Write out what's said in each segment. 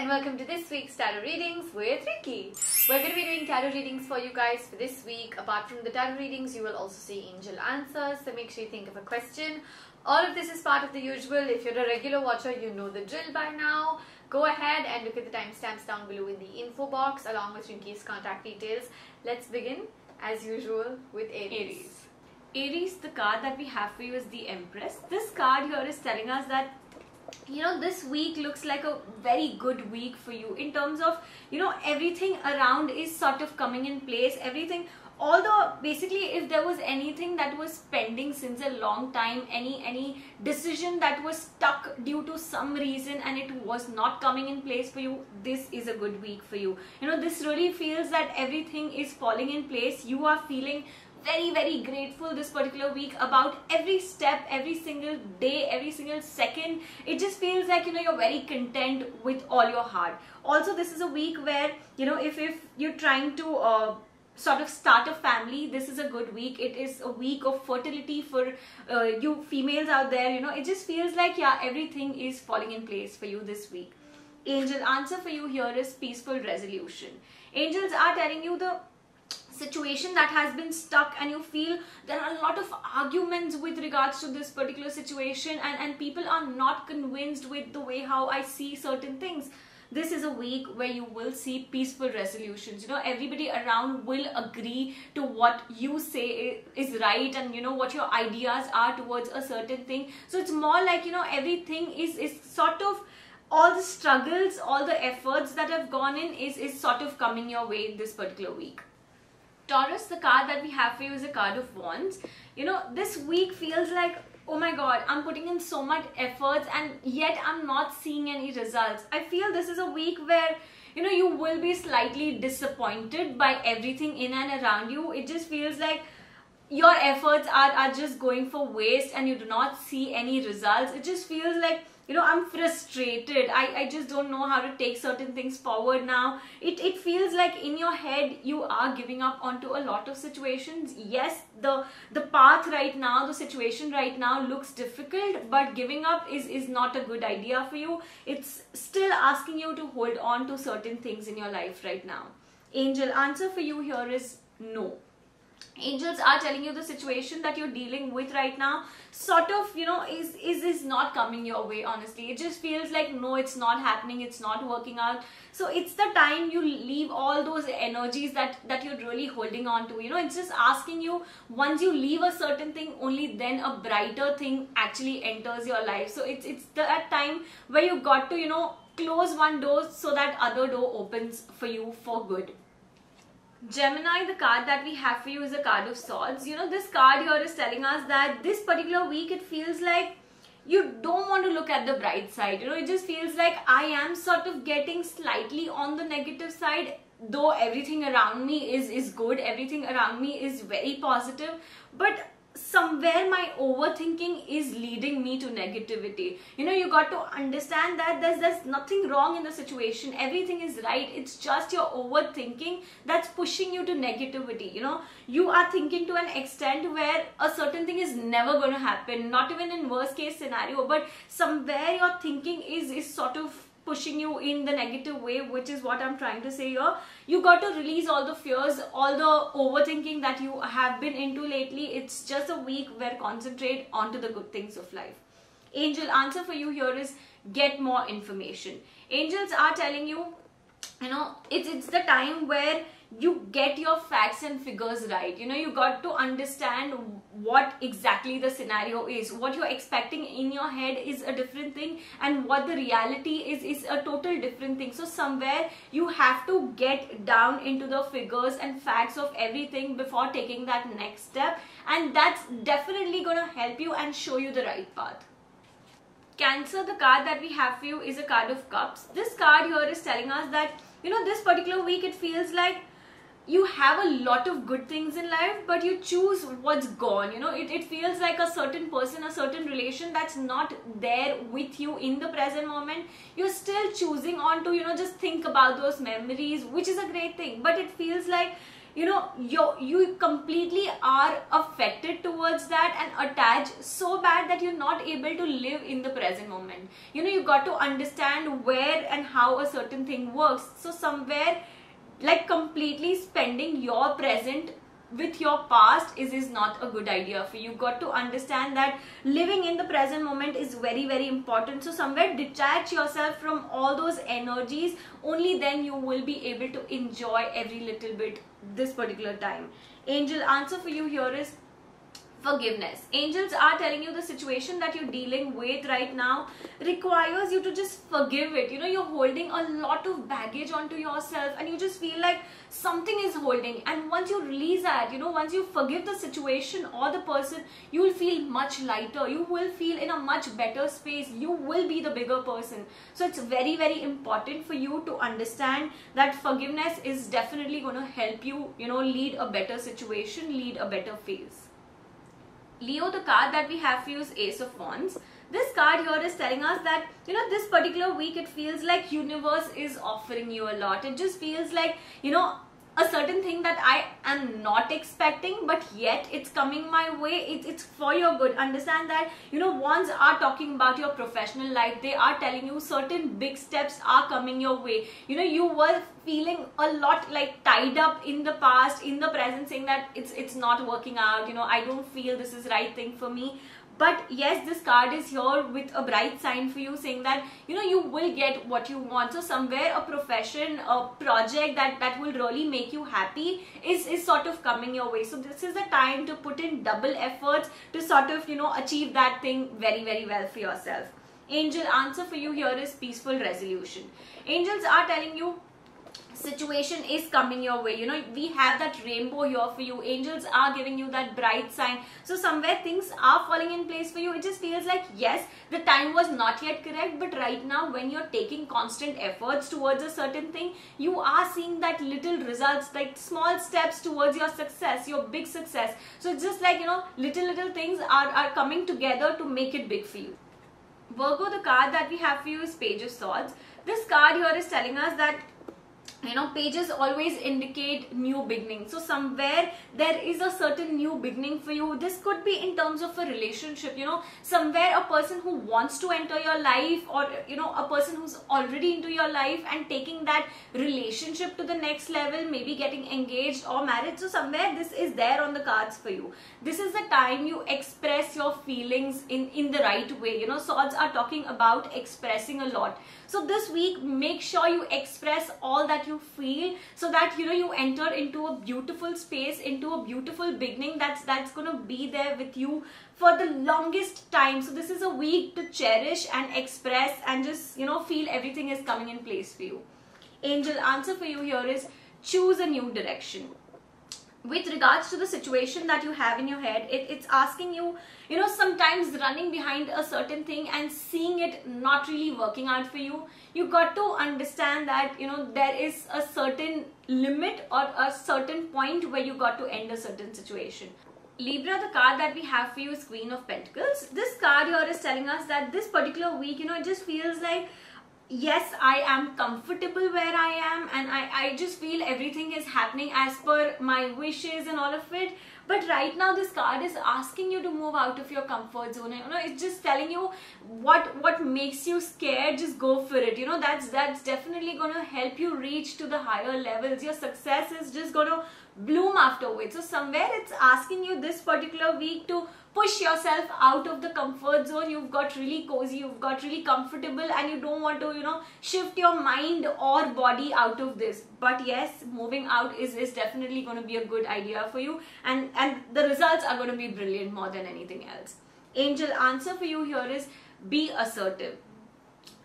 and welcome to this week's tarot readings with Rinky. We're going to be doing tarot readings for you guys for this week. Apart from the tarot readings, you will also see angel answers, so make sure you think of a question. All of this is part of the usual. If you're a regular watcher, you know the drill by now. Go ahead and look at the timestamps down below in the info box along with Rinky's contact details. Let's begin as usual with Aries. Aries, the card that we have for you is the Empress. This card here is telling us that this week looks like a very good week for you in terms of, everything around is sort of coming in place. Everything, although basically if there was anything that was pending since a long time, any decision that was stuck due to some reason and it was not coming in place for you, this is a good week for you. This really feels that everything is falling in place. You are feeling very grateful this particular week about every step, every single day, every single second. It just feels like you're very content with all your heart. Also, this is a week where if you're trying to sort of start a family, this is a good week. It is a week of fertility for you females out there. It just feels like everything is falling in place for you this week. Angel answer for you here is peaceful resolution. Angels are telling you the situation that has been stuck and you feel there are a lot of arguments with regards to this particular situation and people are not convinced with the way how I see certain things. This is a week where you will see peaceful resolutions. Everybody around will agree to what you say is right and what your ideas are towards a certain thing. So it's more like everything is sort of, all the struggles, all the efforts that have gone in is sort of coming your way this particular week. Taurus, the card that we have for you is a card of wands. This week feels like, oh my god, I'm putting in so much efforts and yet I'm not seeing any results. I feel this is a week where you will be slightly disappointed by everything in and around you. It just feels like your efforts are just going for waste and you do not see any results. It just feels like I'm frustrated. I just don't know how to take certain things forward now. It feels like in your head you are giving up onto a lot of situations. Yes, the path right now, the situation right now looks difficult, but giving up is not a good idea for you. It's still asking you to hold on to certain things in your life right now. Angel answer for you here is no. Angels are telling you the situation that you're dealing with right now sort of is not coming your way. Honestly, it just feels like no, it's not happening, it's not working out. So it's the time you leave all those energies that you're really holding on to. It's just asking you, once you leave a certain thing, only then a brighter thing actually enters your life. So it's that time where you got to close one door so that other door opens for you for good. Gemini, the card that we have for you is a card of swords. This card here is telling us that this particular week it feels like you don't want to look at the bright side. It just feels like I am sort of getting slightly on the negative side, though everything around me is good, everything around me is very positive, but somewhere my overthinking is leading me to negativity. You got to understand that there's nothing wrong in the situation. Everything is right. It's just your overthinking that's pushing you to negativity. You are thinking to an extent where a certain thing is never going to happen, not even in worst case scenario, but somewhere your thinking is sort of pushing you in the negative way, which is what I'm trying to say here. You got to release all the fears, all the overthinking that you have been into lately. It's just a week where concentrate onto the good things of life. Angel answer for you here is get more information. Angels are telling you, it's the time where you get your facts and figures right. You got to understand what exactly the scenario is. What you're expecting in your head is a different thing and what the reality is a total different thing. So somewhere you have to get down into the figures and facts of everything before taking that next step, and that's definitely going to help you and show you the right path. Cancer, the card that we have for you is a card of cups. This card here is telling us that this particular week it feels like you have a lot of good things in life, but you choose what's gone. It feels like a certain person, a certain relation that's not there with you in the present moment. You're still choosing on to just think about those memories, which is a great thing, but it feels like you completely are affected towards that and attached so bad that you're not able to live in the present moment. You got to understand where and how a certain thing works. So somewhere, like, completely spending your present with your past is not a good idea for you. Got to understand that living in the present moment is very, very important. So somewhere detach yourself from all those energies. Only then you will be able to enjoy every little bit this particular time. Angel answer for you here is forgiveness. Angels are telling you the situation that you're dealing with right now requires you to just forgive it. You're holding a lot of baggage onto yourself and you just feel like something is holding. And once you release that, once you forgive the situation or the person, you will feel much lighter. You will feel in a much better space. You will be the bigger person. So it's very, very important for you to understand that forgiveness is definitely going to help you, lead a better situation, lead a better phase. Leo, the card that we have for you is Ace of Wands. This card here is telling us that, this particular week it feels like universe is offering you a lot. It just feels like, a certain thing that I am not expecting, but yet it's coming my way. It's for your good. Understand that, wands are talking about your professional life. They are telling you certain big steps are coming your way. You were feeling a lot like tied up in the past, in the present, saying that it's not working out. I don't feel this is right thing for me. But yes, this card is here with a bright sign for you, saying that you will get what you want. So somewhere a profession, a project that will really make you happy is sort of coming your way. So this is the time to put in double efforts to sort of achieve that thing very, very well for yourself. Angel answer for you here is peaceful resolution. Angels are telling you situation is coming your way. We have that rainbow here for you. Angels are giving you that bright sign. So somewhere things are falling in place for you. It just feels like, yes, the time was not yet correct, but right now when you're taking constant efforts towards a certain thing, you are seeing that little results, like small steps towards your success, your big success. So it's just like, little things are coming together to make it big for you. Virgo, the card that we have for you is Page of Swords. This card here is telling us that pages always indicate new beginning. So somewhere there is a certain new beginning for you. This could be in terms of a relationship, somewhere a person who wants to enter your life, or a person who's already into your life and taking that relationship to the next level, maybe getting engaged or married. So somewhere this is there on the cards for you. This is the time you express your feelings in the right way. Swords are talking about expressing a lot. So this week, make sure you express all that you feel, so that you enter into a beautiful space, into a beautiful beginning that's going to be there with you for the longest time. So this is a week to cherish and express and just feel everything is coming in place for you. Angel answer for you here is choose a new direction. With regards to the situation that you have in your head, it's asking you, sometimes running behind a certain thing and seeing it not really working out for you. You got to understand that, there is a certain limit or a certain point where you got to end a certain situation. Libra, the card that we have for you is Queen of Pentacles. This card here is telling us that this particular week, it just feels like, yes, I am comfortable where I am, and I just feel everything is happening as per my wishes and all of it. But right now this card is asking you to move out of your comfort zone. It's just telling you what makes you scared, just go for it. That's definitely going to help you reach to the higher levels. Your success is just going to bloom afterwards. So somewhere it's asking you this particular week to push yourself out of the comfort zone. You've got really cozy, you've got really comfortable, and you don't want to shift your mind or body out of this. But yes, moving out is definitely going to be a good idea for you, and the results are going to be brilliant more than anything else. Angel answer for you here is be assertive.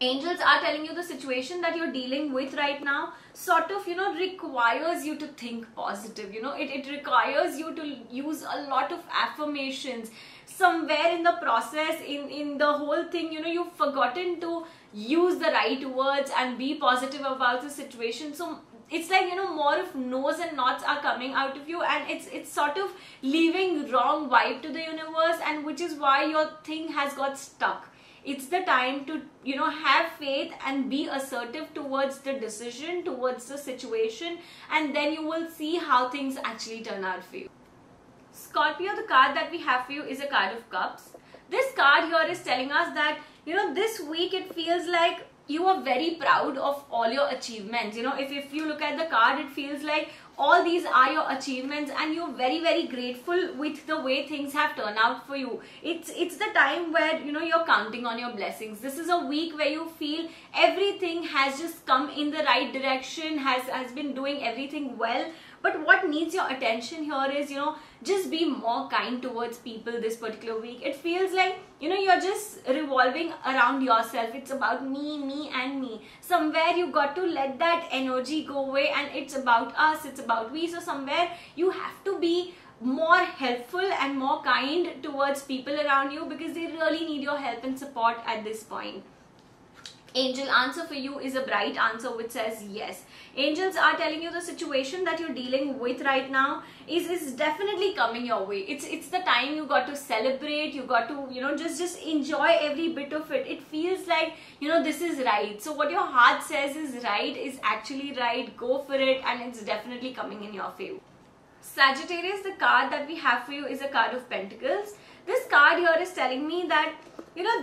Angels are telling you the situation that you're dealing with right now sort of, requires you to think positive. It requires you to use a lot of affirmations. Somewhere in the process, in the whole thing, you've forgotten to use the right words and be positive about the situation. So it's like, more of no's and nots are coming out of you, and it's sort of leaving wrong vibe to the universe, and which is why your thing has got stuck. It's the time to, have faith and be assertive towards the decision, towards the situation, and then you will see how things actually turn out for you. Scorpio, the card that we have for you is a card of cups. This card here is telling us that, this week it feels like you are very proud of all your achievements. If you look at the card, it feels like all these are your achievements and you're very, very grateful with the way things have turned out for you. It's the time where, you're counting on your blessings. This is a week where you feel everything has just come in the right direction, has been doing everything well. But what needs your attention here is, just be more kind towards people this particular week. It feels like, you're just revolving around yourself. It's about me, and me. Somewhere you got to let that energy go away and it's about us, it's about we. So somewhere you have to be more helpful and more kind towards people around you because they really need your help and support at this point. Angel answer for you is a bright answer which says yes. Angels are telling you the situation that you're dealing with right now is definitely coming your way. It's the time you got to celebrate, you got to, just enjoy every bit of it. It feels like, this is right. So what your heart says is right is actually right. Go for it, and it's definitely coming in your favor. Sagittarius, the card that we have for you is a card of Pentacles. This card here is telling me that,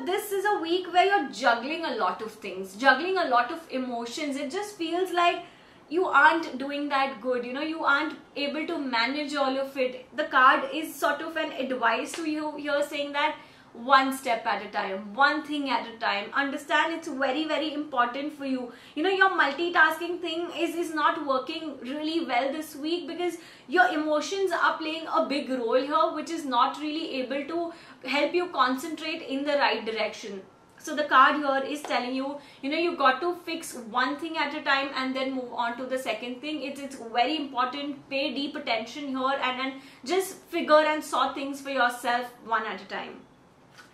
this is a week where you're juggling a lot of things, juggling a lot of emotions. It just feels like you aren't doing that good, you aren't able to manage all of it. The card is sort of an advice to you here saying that one step at a time, one thing at a time. Understand it's very, very important for you. Your multitasking thing is not working really well this week because your emotions are playing a big role here, which is not really able to help you concentrate in the right direction. So the card here is telling you, you got to fix one thing at a time and then move on to the second thing. It's very important. Pay deep attention here and just figure and sort things for yourself one at a time.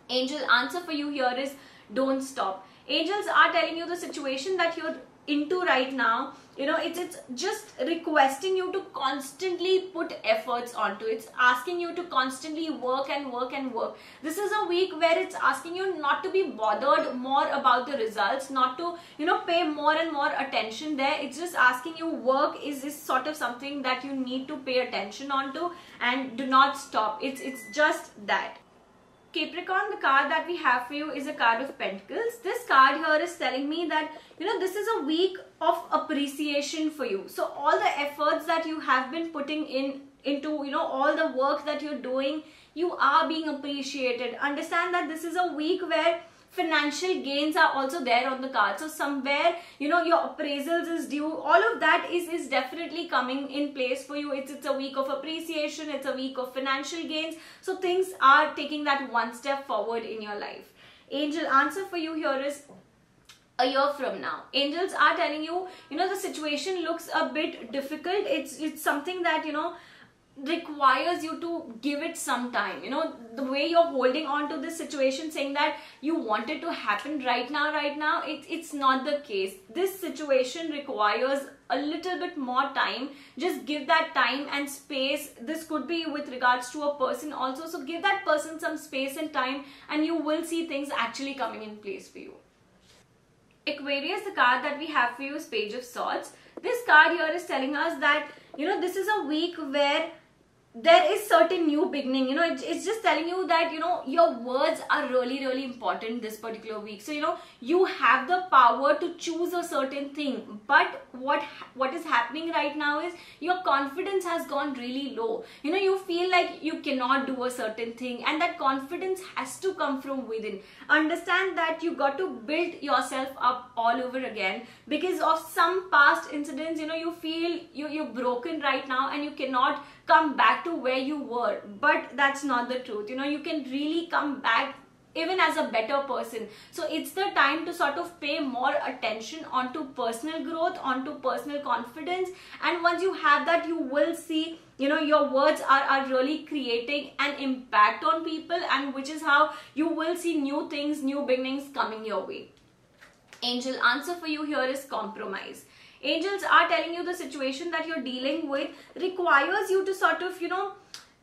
Angel answer for you here is don't stop. Angels are telling you the situation that you're into right now, it's just requesting you to constantly put efforts onto it. It's asking you to constantly work and work and work. This is a week where it's asking you not to be bothered more about the results, not to pay more and more attention there. It's just asking you work is sort of something that you need to pay attention onto, and do not stop. It's just that. Capricorn, the card that we have for you is a card of Pentacles. This card here is telling me that, this is a week of appreciation for you. So all the efforts that you have been putting into, all the work that you're doing, you are being appreciated. Understand that this is a week where financial gains are also there on the card. So somewhere, your appraisals is due. All of that is definitely coming in place for you. It's a week of appreciation. It's a week of financial gains. So things are taking that one step forward in your life. Angel answer for you here is a year from now. Angels are telling you, the situation looks a bit difficult. It's something that, requires you to give it some time. The way you're holding on to this situation, saying that you want it to happen right now, it's not the case. This situation requires a little bit more time. Just give that time and space. This could be with regards to a person also. So give that person some space and time, and you will see things actually coming in place for you. Aquarius, the card that we have for you is Page of Swords. This card here is telling us that, this is a week where there is certain new beginning. It's just telling you that, your words are really, really important this particular week. So, you have the power to choose a certain thing. But what is happening right now is your confidence has gone really low. You feel like you cannot do a certain thing, and that confidence has to come from within. Understand that you got to build yourself up all over again because of some past incidents. You feel you're broken right now and you cannot come back to where you were, but that's not the truth. You can really come back even as a better person. So it's the time to sort of pay more attention onto personal growth, onto personal confidence, and once you have that, you will see your words are really creating an impact on people, and which is how you will see new things, new beginnings coming your way. Angel answer for you here is compromise. Angels are telling you the situation that you're dealing with requires you to sort of,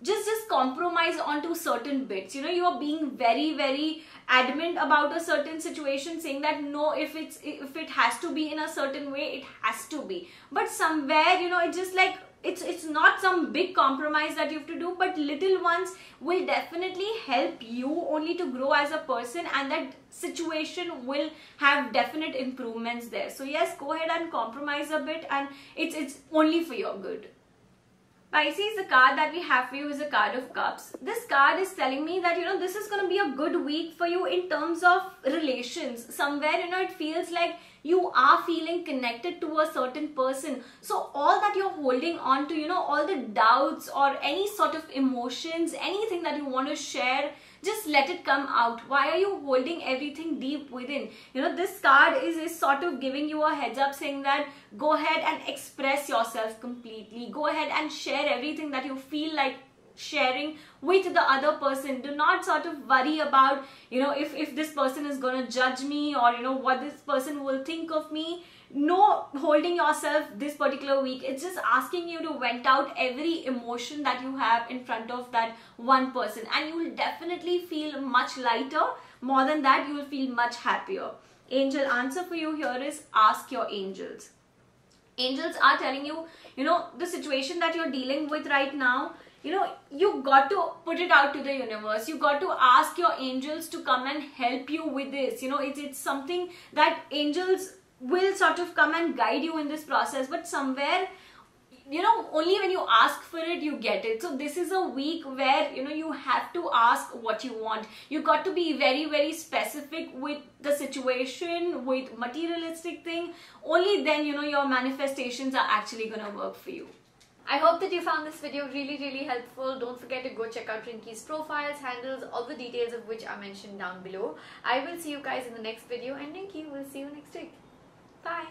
just compromise onto certain bits. You know, you are being very adamant about a certain situation, saying that no, if it has to be in a certain way, it has to be. But somewhere, you know, it's just like it's not some big compromise that you have to do, but little ones will definitely help you only to grow as a person, and that situation will have definite improvements there. So yes, go ahead and compromise a bit, and it's only for your good. Pisces, the card that we have for you is a card of cups. This card is telling me that, you know, this is going to be a good week for you in terms of relations. Somewhere, you know, it feels like you are feeling connected to a certain person. So all that you're holding on to, you know, all the doubts or any sort of emotions, anything that you want to share, just let it come out. Why are you holding everything deep within? You know, this card is sort of giving you a heads up, saying that go ahead and express yourself completely. Go ahead and share everything that you feel like sharing with the other person. Do not sort of worry about, you know, if this person is going to judge me, or, you know, what this person will think of me. No holding yourself this particular week. It's just asking you to vent out every emotion that you have in front of that one person, and you will definitely feel much lighter. More than that, you will feel much happier. Angel answer for you here is ask your angels. Angels are telling you, you know, the situation that you're dealing with right now, you know, you got to put it out to the universe. You got to ask your angels to come and help you with this. You know, it's something that angels will sort of come and guide you in this process, but somewhere, you know, only when you ask for it, you get it. So this is a week where, you know, you have to ask what you want. You got to be very specific with the situation, with materialistic thing. Only then, you know, your manifestations are actually gonna work for you. I hope that you found this video really helpful. Don't forget to go check out Rinky's profiles, handles, all the details of which are mentioned down below. I will see you guys in the next video, and Rinky will see you next week. Bye.